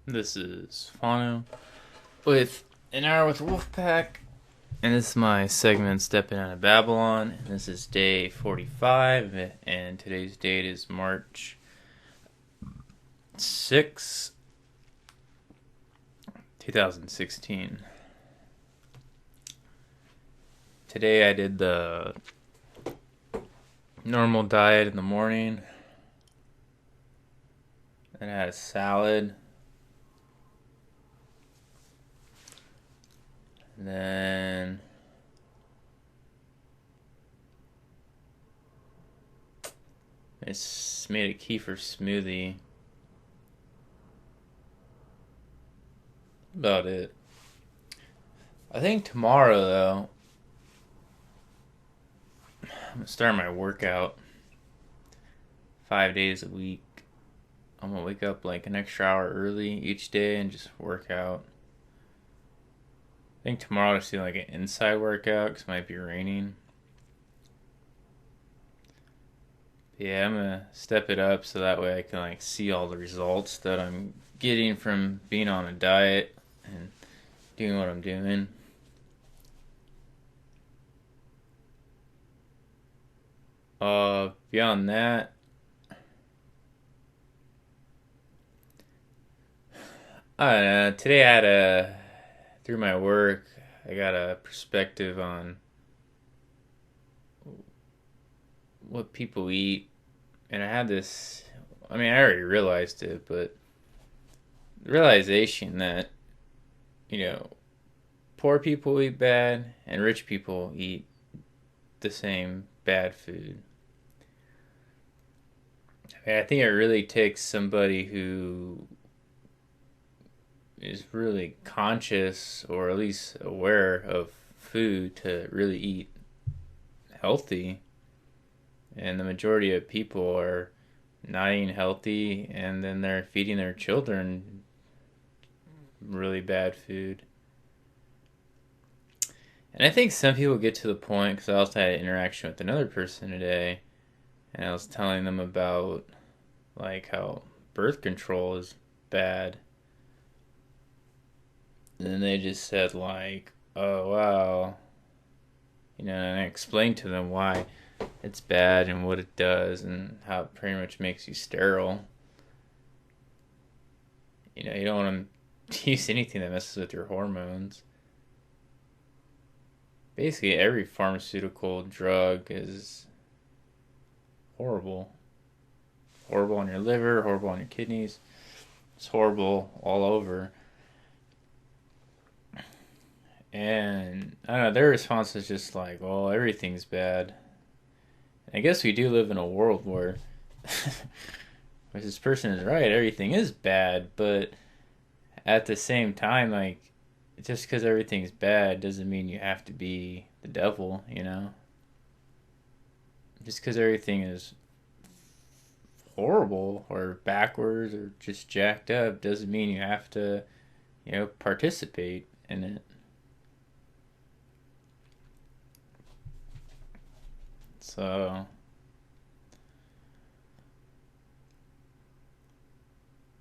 This is Fano with an hour with Wolfpack, and this is my segment Steppin out of Babylon. And this is day 45, and today's date is March 6, 2016. Today I did the normal diet in the morning, and I had a salad. And then I made a kefir smoothie. About it. I think tomorrow, though, I'm gonna start my workout 5 days a week. I'm gonna wake up like an extra hour early each day and just work out. I think tomorrow I'll just do like an inside workout because it might be raining. But yeah, I'm gonna step it up so that way I can like see all the results that I'm getting from being on a diet and doing what I'm doing. Beyond that, I don't know. Today through my work, I got a perspective on what people eat. And I had this, I mean, I already realized it, but the realization that, you know, poor people eat bad and rich people eat the same bad food. I think it really takes somebody who is really conscious or at least aware of food to really eat healthy. And the majority of people are not eating healthy, and then they're feeding their children really bad food. And I think some people get to the point, because I also had an interaction with another person today, and I was telling them about like how birth control is bad. And then they just said like, oh wow. And I explained to them why it's bad and what it does and how it pretty much makes you sterile. You don't want to use anything that messes with your hormones. Basically, every pharmaceutical drug is horrible. Horrible on your liver, horrible on your kidneys. It's horrible all over. And I don't know, their response is just like, well, everything's bad. And I guess we do live in a world where which this person is right, everything is bad, but at the same time, like, just because everything's bad doesn't mean you have to be the devil, you know? Just because everything is horrible or backwards or just jacked up doesn't mean you have to, participate in it. So,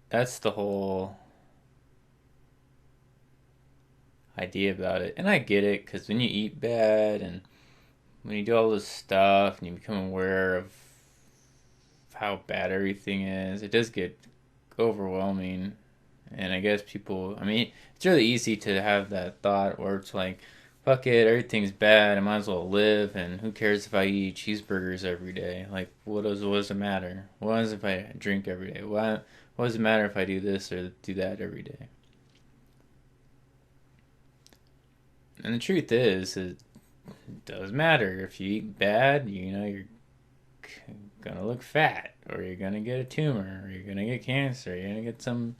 that's the whole idea about it. And I get it, because when you eat bad and when you do all this stuff and you become aware of how bad everything is, it does get overwhelming. And I guess people, I mean, it's really easy to have that thought where it's like, fuck it, everything's bad, I might as well live, and who cares if I eat cheeseburgers every day? Like, what does it matter? What does if I drink every day? What does it matter if I do this or do that every day? And the truth is, it does matter. If you eat bad, you're gonna look fat, or you're gonna get a tumor, or you're gonna get cancer, you're gonna get some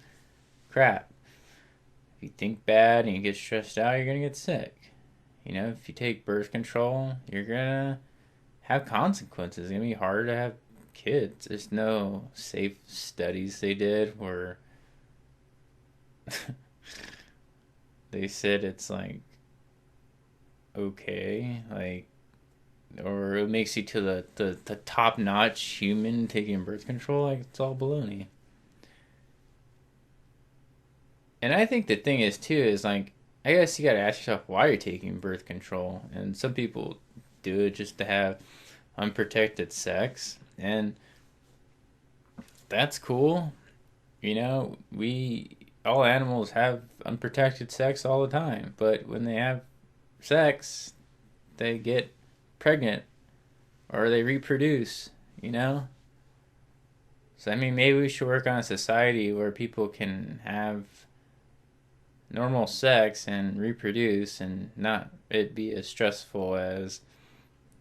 crap. If you think bad and you get stressed out, you're gonna get sick. If you take birth control, you're gonna have consequences. It's gonna be harder to have kids. There's no safe studies they did where they said it's like okay, like, or it makes you to the top notch human taking birth control. Like, it's all baloney. And I think the thing is too is like I guess you got to ask yourself why you're taking birth control, and some people do it just to have unprotected sex, and that's cool. You know, we all animals have unprotected sex all the time, but when they have sex, they get pregnant or they reproduce, you know? So I mean, maybe we should work on a society where people can have normal sex and reproduce and not it be as stressful as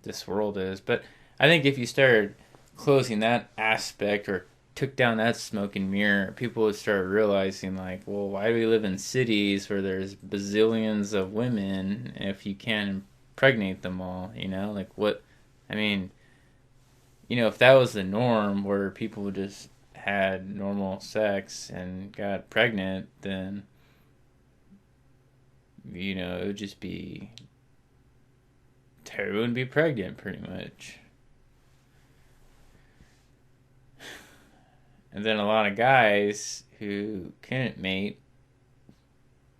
this world is. But I think if you started closing that aspect or took down that smoke and mirror, people would start realizing like, well, why do we live in cities where there's bazillions of women if you can't impregnate them all? You know, like what? I mean, you know, if that was the norm where people just had normal sex and got pregnant, then you know it would just be everyone would be pregnant pretty much. And then a lot of guys who couldn't mate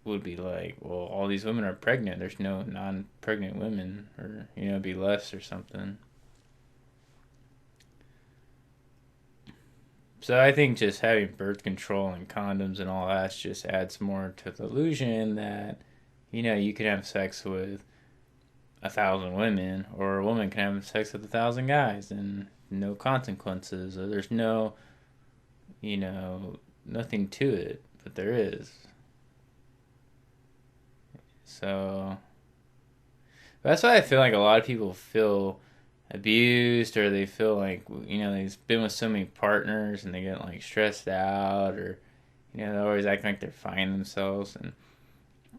would be like, well, all these women are pregnant. There's no non-pregnant women, or you know, it'd be less or something. So I think just having birth control and condoms and all that just adds more to the illusion that, you know, you can have sex with 1,000 women, or a woman can have sex with 1,000 guys and no consequences, or there's no, you know, nothing to it, but there is. So that's why I feel like a lot of people feel abused, or they feel like, you know, they've been with so many partners and they get like stressed out, or you know, they always act like they're finding themselves. And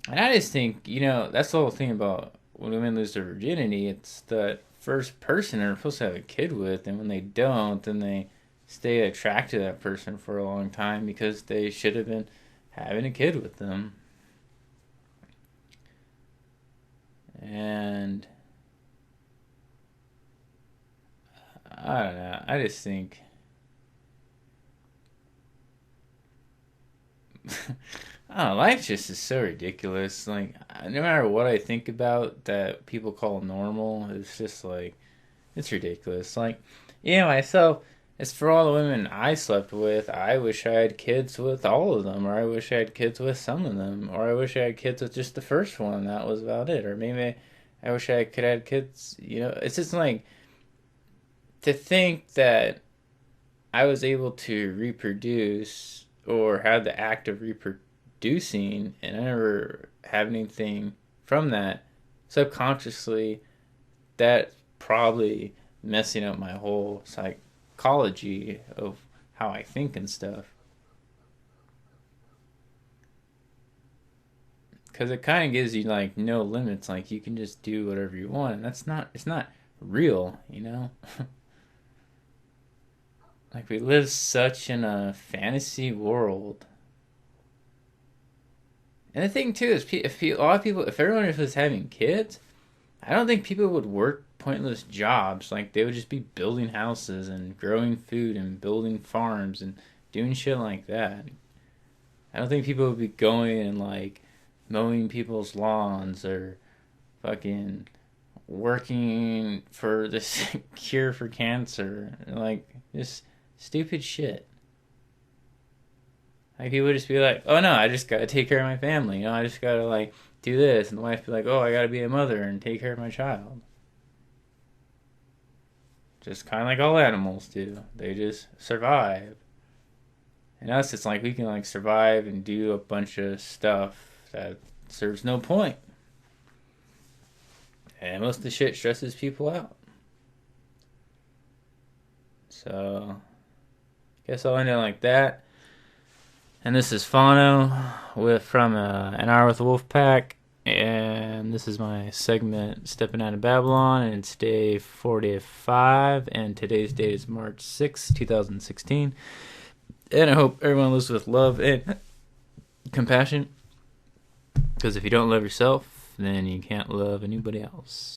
I just think, you know, that's the whole thing about when women lose their virginity. It's the first person they're supposed to have a kid with, and when they don't, then they stay attracted to that person for a long time because they should have been having a kid with them. And I don't know. I just think I don't know, life just is so ridiculous. Like no matter what I think about that people call normal, it's just like it's ridiculous. Like yeah, myself. As for all the women I slept with, I wish I had kids with all of them, or I wish I had kids with some of them, or I wish I had kids with just the first one. That was about it. Or maybe I wish I could have kids. You know, it's just like to think that I was able to reproduce or have the act of reproducing and I never have anything from that subconsciously, that's probably messing up my whole psychology of how I think and stuff. Because it kind of gives you like no limits, like you can just do whatever you want, and it's not real, you know. Like we live such in a fantasy world. And the thing too is, if a lot of people, if everyone was having kids, I don't think people would work pointless jobs. Like they would just be building houses and growing food and building farms and doing shit like that. I don't think people would be going and like mowing people's lawns or fucking working for this cure for cancer. Like just stupid shit. Like he would just be like, "Oh no, I just gotta take care of my family. You know, I just gotta like do this," and the wife be like, "Oh, I gotta be a mother and take care of my child." Just kind of like all animals do. They just survive. And us, it's like we can like survive and do a bunch of stuff that serves no point. And most of the shit stresses people out. So, guess I'll end it like that. And this is Fano from An Hour with the Wolfpack. And this is my segment, Steppin' Out of Babylon. And it's day 45. And today's date is March 6, 2016. And I hope everyone lives with love and compassion. Because if you don't love yourself, then you can't love anybody else.